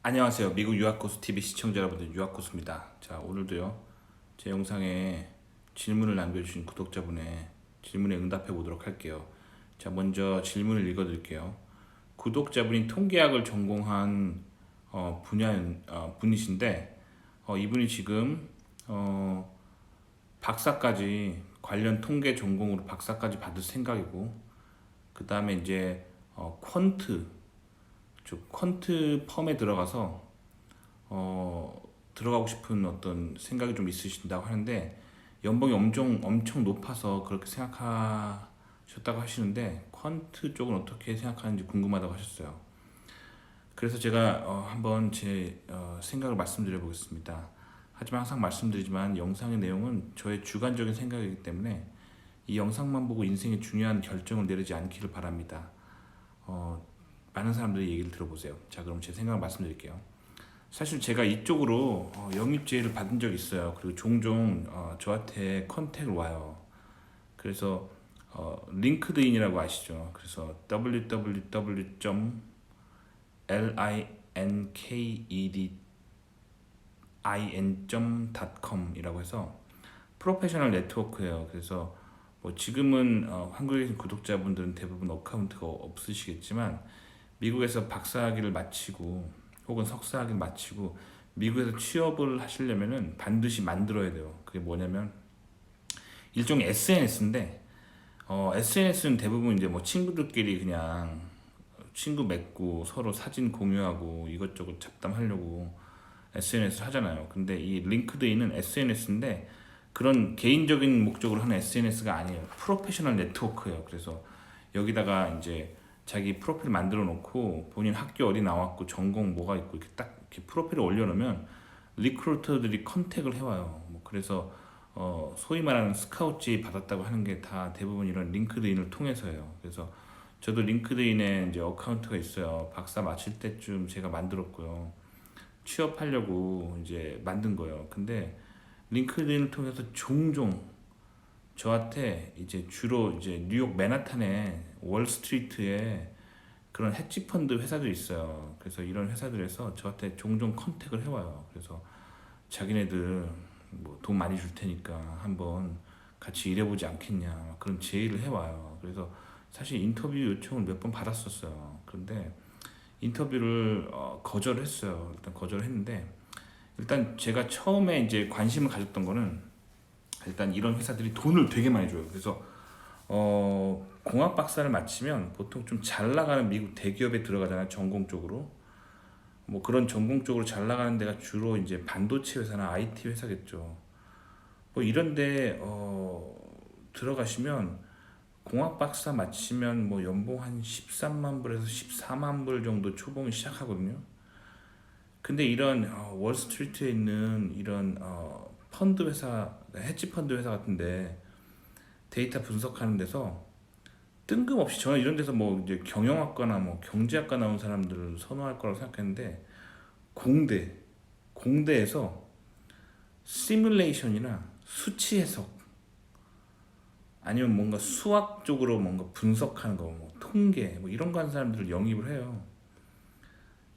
안녕하세요. 미국 유학코스 TV 시청자 여러분들, 유학코스입니다. 자, 오늘도요, 제 영상에 질문을 남겨주신 구독자분의 질문에 응답해 보도록 할게요. 자, 먼저 질문을 읽어드릴게요. 구독자분이 통계학을 전공한 분이신데, 이분이 지금 박사까지 관련 통계 전공으로 박사까지 받을 생각이고, 그 다음에 이제 퀀트 펌에 들어가서 들어가고 싶은 어떤 생각이 좀 있으신다고 하는데, 연봉이 엄청 높아서 그렇게 생각하셨다고 하시는데, 퀀트 쪽은 어떻게 생각하는지 궁금하다고 하셨어요. 그래서 제가 한번 제 생각을 말씀드려 보겠습니다. 하지만 항상 말씀드리지만 영상의 내용은 저의 주관적인 생각이기 때문에 이 영상만 보고 인생의 중요한 결정을 내리지 않기를 바랍니다. 어, 많은 사람들의 얘기를 들어보세요. 자, 그럼 제 생각을 말씀드릴게요. 사실 제가 이쪽으로 영입 제의를 받은 적이 있어요. 그리고 종종 저한테 컨택을 와요. 그래서 링크드인이라고 아시죠? 그래서 www.linkedin.com 이라고 해서 프로페셔널 네트워크예요. 그래서 뭐 지금은 한국에 계신 구독자분들은 대부분 어카운트가 없으시겠지만, 미국에서 박사학위를 마치고 혹은 석사학위를 마치고 미국에서 취업을 하시려면은 반드시 만들어야 돼요. 그게 뭐냐면 일종의 SNS인데, SNS는 대부분 이제 뭐 친구들끼리 그냥 친구 맺고 서로 사진 공유하고 이것저것 잡담하려고 SNS 하잖아요. 근데 이 링크드인은 SNS인데 그런 개인적인 목적으로 하는 SNS가 아니에요. 프로페셔널 네트워크예요. 그래서 여기다가 이제 자기 프로필 만들어 놓고 본인 학교 어디 나왔고 전공 뭐가 있고 이렇게 딱 이렇게 프로필을 올려놓으면 리크루터들이 컨택을 해와요. 뭐 그래서 소위 말하는 스카우트 받았다고 하는 게 다 대부분 이런 링크드인을 통해서예요. 그래서 저도 링크드인에 이제 어카운트가 있어요. 박사 마칠 때쯤 제가 만들었고요. 취업하려고 이제 만든 거예요. 근데 링크드인을 통해서 종종 저한테 이제 주로 이제 뉴욕 맨하탄에 월스트리트에 그런 헤지 펀드 회사들이 있어요. 그래서 이런 회사들에서 저한테 종종 컨택을 해와요. 그래서 자기네들 뭐 돈 많이 줄 테니까 한번 같이 일해보지 않겠냐 그런 제의를 해와요. 그래서 사실 인터뷰 요청을 몇 번 받았었어요. 그런데 인터뷰를 거절했어요. 일단 거절을 했는데, 일단 제가 처음에 이제 관심을 가졌던 거는 일단 이런 회사들이 돈을 되게 많이 줘요. 그래서 공학 박사를 마치면 보통 좀 잘 나가는 미국 대기업에 들어가잖아요. 전공 쪽으로. 뭐 그런 전공 쪽으로 잘 나가는 데가 주로 이제 반도체 회사나 IT 회사겠죠. 뭐 이런데 들어가시면 공학 박사 마치면 뭐 연봉 한 13만 불에서 14만 불 정도 초봉이 시작하거든요. 근데 이런 월스트리트에 있는 이런 펀드 회사, 헤지 펀드 회사 같은데 데이터 분석하는 데서 뜬금없이, 저는 이런 데서 뭐 이제 경영학과나 뭐 경제학과 나온 사람들을 선호할 거라고 생각했는데, 공대 공대에서 시뮬레이션이나 수치 해석 아니면 뭔가 수학 쪽으로 뭔가 분석하는 거, 뭐 통계 뭐 이런 거 하는 사람들을 영입을 해요.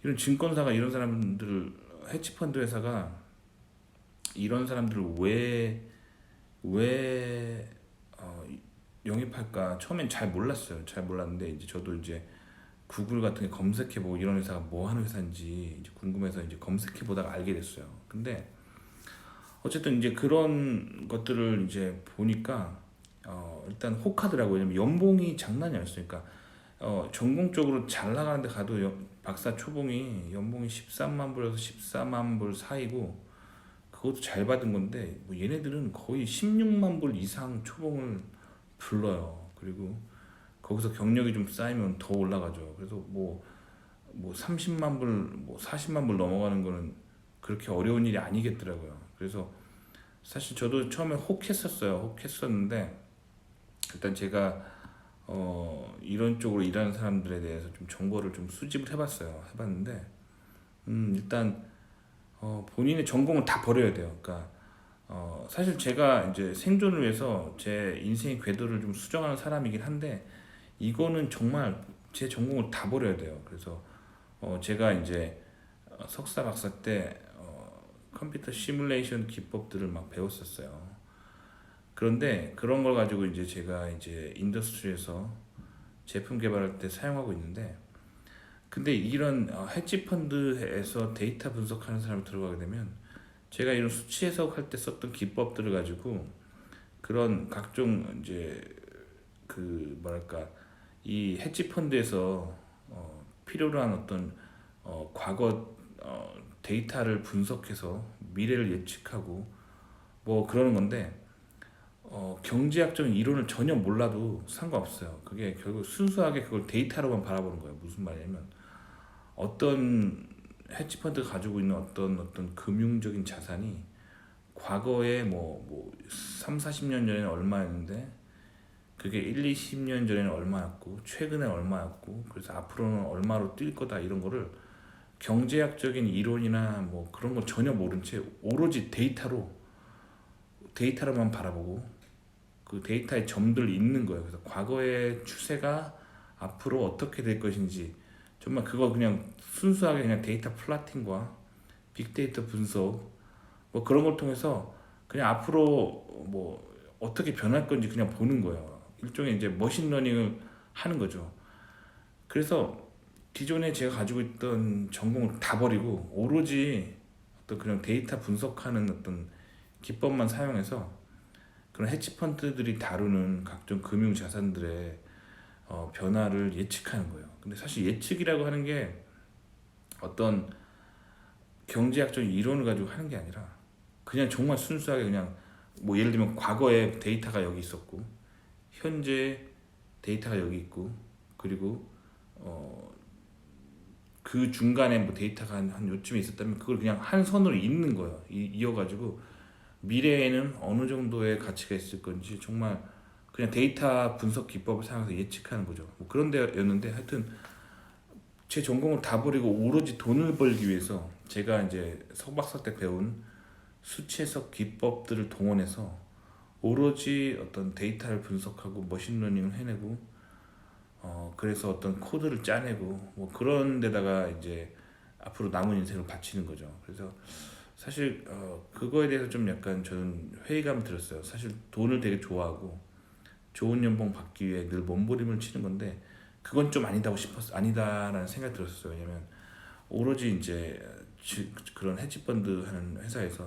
이런 증권사가 이런 사람들을, 헤지펀드 회사가 이런 사람들을 왜 영입할까 처음엔 잘 몰랐어요. 잘 몰랐는데 이제 저도 이제 구글 같은 게 검색해보고 이런 회사가 뭐 하는 회사인지 이제 궁금해서 이제 검색해보다가 알게 됐어요. 근데 어쨌든 이제 그런 것들을 이제 보니까 일단 혹하더라고요. 왜냐면 연봉이 장난이 아니었으니까. 전공적으로 잘 나가는데 가도 박사 초봉이 연봉이 13만 불에서 14만 불 사이고, 그것도 잘 받은 건데 뭐 얘네들은 거의 16만 불 이상 초봉을 불러요. 그리고 거기서 경력이 좀 쌓이면 더 올라가죠. 그래서 뭐 30만 불, 뭐 40만 불 넘어가는 거는 그렇게 어려운 일이 아니겠더라고요. 그래서 사실 저도 처음에 혹했었는데, 일단 제가 이런 쪽으로 일하는 사람들에 대해서 좀 정보를 좀 수집을 해봤는데, 일단 본인의 전공을 다 버려야 돼요. 그러니까 사실 제가 이제 생존을 위해서 제 인생의 궤도를 좀 수정하는 사람이긴 한데, 이거는 정말 제 전공을 다 버려야 돼요. 그래서 제가 이제 석사 박사 때 컴퓨터 시뮬레이션 기법들을 막 배웠었어요. 그런데 그런 걸 가지고 이제 제가 이제 인더스트리에서 제품 개발할 때 사용하고 있는데, 근데 이런 헤지 펀드에서 데이터 분석하는 사람이 들어가게 되면 제가 이런 수치 해석할 때 썼던 기법들을 가지고 그런 각종 이제 그 뭐랄까 이 헤지 펀드에서 필요로 한 어떤 과거 데이터를 분석해서 미래를 예측하고 뭐 그러는 건데, 경제학적인 이론을 전혀 몰라도 상관없어요. 그게 결국 순수하게 그걸 데이터로만 바라보는 거예요. 무슨 말이냐면 어떤 헤지펀드가 가지고 있는 어떤 금융적인 자산이 과거에 뭐 3, 40년 전에는 얼마였는데 그게 1, 20년 전에는 얼마였고 최근에 얼마였고 그래서 앞으로는 얼마로 뛸 거다, 이런 거를 경제학적인 이론이나 뭐 그런 걸 전혀 모른 채 오로지 데이터로만 바라보고 그 데이터에 점들이 있는 거예요. 그래서 과거의 추세가 앞으로 어떻게 될 것인지 정말 그거 그냥 순수하게 그냥 데이터 플라팅과 빅데이터 분석 뭐 그런 걸 통해서 그냥 앞으로 뭐 어떻게 변할 건지 그냥 보는 거예요. 일종의 이제 머신러닝을 하는 거죠. 그래서 기존에 제가 가지고 있던 전공을 다 버리고 오로지 어떤 그냥 데이터 분석하는 어떤 기법만 사용해서 그런 헤지펀드들이 다루는 각종 금융 자산들의 변화를 예측하는 거예요. 근데 사실 예측이라고 하는 게 어떤 경제학적인 이론을 가지고 하는 게 아니라 그냥 정말 순수하게 그냥 뭐 예를 들면 과거에 데이터가 여기 있었고 현재 데이터가 여기 있고 그리고 그 중간에 뭐 데이터가 한 요쯤에 있었다면 그걸 그냥 한 선으로 잇는 거예요. 이어가지고 미래에는 어느 정도의 가치가 있을 건지 정말 그냥 데이터 분석 기법을 사용해서 예측하는 거죠. 뭐 그런 데였는데 하여튼 제 전공을 다 버리고 오로지 돈을 벌기 위해서 제가 이제 석박사 때 배운 수치 해석 기법들을 동원해서 오로지 어떤 데이터를 분석하고 머신러닝을 해내고 그래서 어떤 코드를 짜내고 뭐 그런 데다가 이제 앞으로 남은 인생을 바치는 거죠. 그래서 사실 그거에 대해서 좀 약간 저는 회의감이 들었어요. 사실 돈을 되게 좋아하고 좋은 연봉 받기 위해 늘 몸부림을 치는 건데 그건 좀 아니다라는 생각이 들었어요. 왜냐면 오로지 이제 그런 헤지펀드 하는 회사에서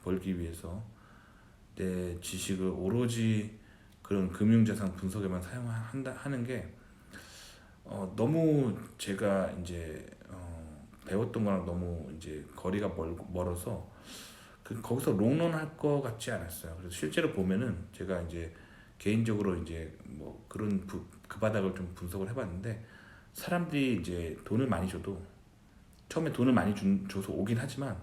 벌기 위해서 내 지식을 오로지 그런 금융자산 분석에만 사용한다 하는 게 너무 제가 이제 배웠던 거랑 너무 이제 거리가 멀어서 거기서 롱런 할 것 같지 않았어요. 그래서 실제로 보면은 제가 이제 개인적으로 이제 뭐 그런 그 바닥을 좀 분석을 해봤는데 사람들이 이제 돈을 많이 줘도 처음에 돈을 많이 줘서 오긴 하지만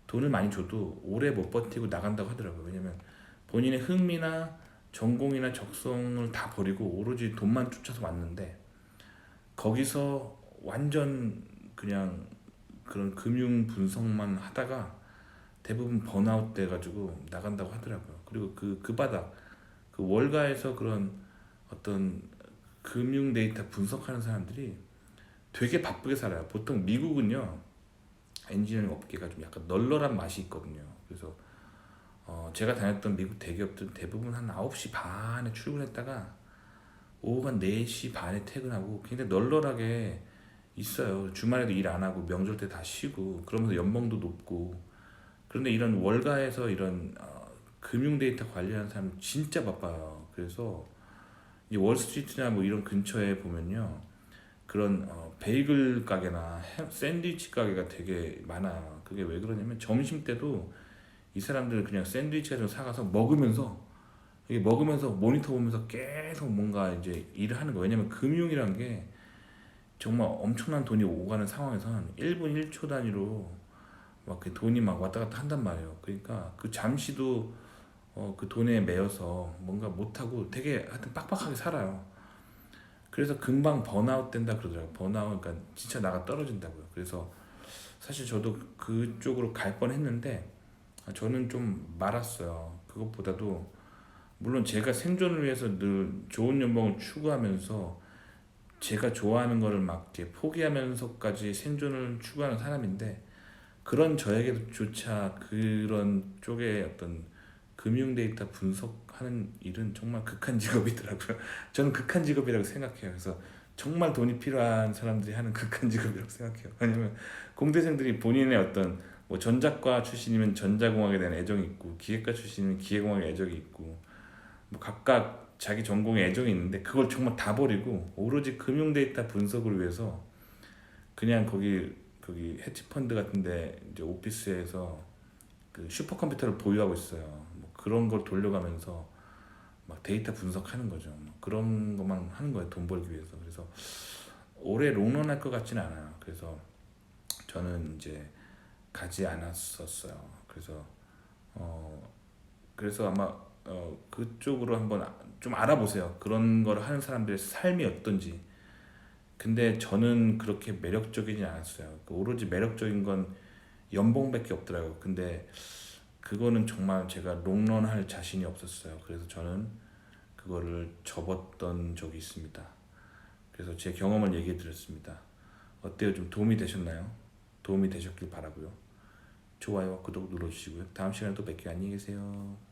돈을 많이 줘도 오래 못 버티고 나간다고 하더라고요. 왜냐면 본인의 흥미나 전공이나 적성을 다 버리고 오로지 돈만 쫓아서 왔는데 거기서 완전 그냥 그런 금융 분석만 하다가 대부분 번아웃 돼가지고 나간다고 하더라고요. 그리고 그 바닥 그 월가에서 그런 어떤 금융 데이터 분석하는 사람들이 되게 바쁘게 살아요. 보통 미국은요 엔지니어링 업계가 좀 약간 널널한 맛이 있거든요. 그래서 제가 다녔던 미국 대기업들은 대부분 한 9시 반에 출근했다가 오후 한 4시 반에 퇴근하고 굉장히 널널하게 있어요. 주말에도 일 안 하고 명절 때 다 쉬고 그러면서 연봉도 높고. 그런데 이런 월가에서 이런 금융 데이터 관리하는 사람 진짜 바빠요. 그래서 이 월스트리트나 뭐 이런 근처에 보면요 그런 베이글 가게나 샌드위치 가게가 되게 많아요. 그게 왜 그러냐면 점심 때도 이 사람들은 그냥 샌드위치 같은 거 사가서 먹으면서 이게 먹으면서 모니터 보면서 계속 뭔가 이제 일을 하는 거예요. 왜냐면 금융이란 게 정말 엄청난 돈이 오가는 상황에서는 1분 1초 단위로 막 그 돈이 막 왔다 갔다 한단 말이에요. 그러니까 그 잠시도 그 돈에 매여서 뭔가 못하고 되게 하여튼 빡빡하게 살아요. 그래서 금방 번아웃 된다 그러더라고요. 번아웃 그러니까 진짜 나가 떨어진다고요. 그래서 사실 저도 그쪽으로 갈 뻔했는데 저는 좀 말았어요. 그것보다도 물론 제가 생존을 위해서 늘 좋은 연봉을 추구하면서 제가 좋아하는 거를 막 이렇게 포기하면서까지 생존을 추구하는 사람인데 그런 저에게조차 그런 쪽에 어떤 금융 데이터 분석하는 일은 정말 극한 직업이더라고요. 저는 극한 직업이라고 생각해요. 그래서 정말 돈이 필요한 사람들이 하는 극한 직업이라고 생각해요. 왜냐면 공대생들이 본인의 어떤 뭐 전자과 출신이면 전자공학에 대한 애정이 있고 기계과 출신이면 기계공학에 애정이 있고 뭐 각각 자기 전공에 애정이 있는데 그걸 정말 다 버리고 오로지 금융 데이터 분석을 위해서 그냥 거기 헤지펀드 같은데 이제 오피스에서 그 슈퍼컴퓨터를 보유하고 있어요. 뭐 그런 걸 돌려가면서 막 데이터 분석하는 거죠. 뭐 그런 것만 하는 거예요. 돈 벌기 위해서. 그래서 오래 롱런 할 것 같지는 않아요. 그래서 저는 이제 가지 않았었어요. 그래서 어 그래서 아마 그쪽으로 한번 좀 알아보세요. 그런 걸 하는 사람들의 삶이 어떤지. 근데 저는 그렇게 매력적이지 않았어요. 그 오로지 매력적인 건 연봉밖에 없더라고요. 근데 그거는 정말 제가 롱런할 자신이 없었어요. 그래서 저는 그거를 접었던 적이 있습니다. 그래서 제 경험을 얘기해 드렸습니다. 어때요? 좀 도움이 되셨나요? 도움이 되셨길 바라고요. 좋아요와 구독 눌러주시고요. 다음 시간에 또 뵐게요. 안녕히 계세요.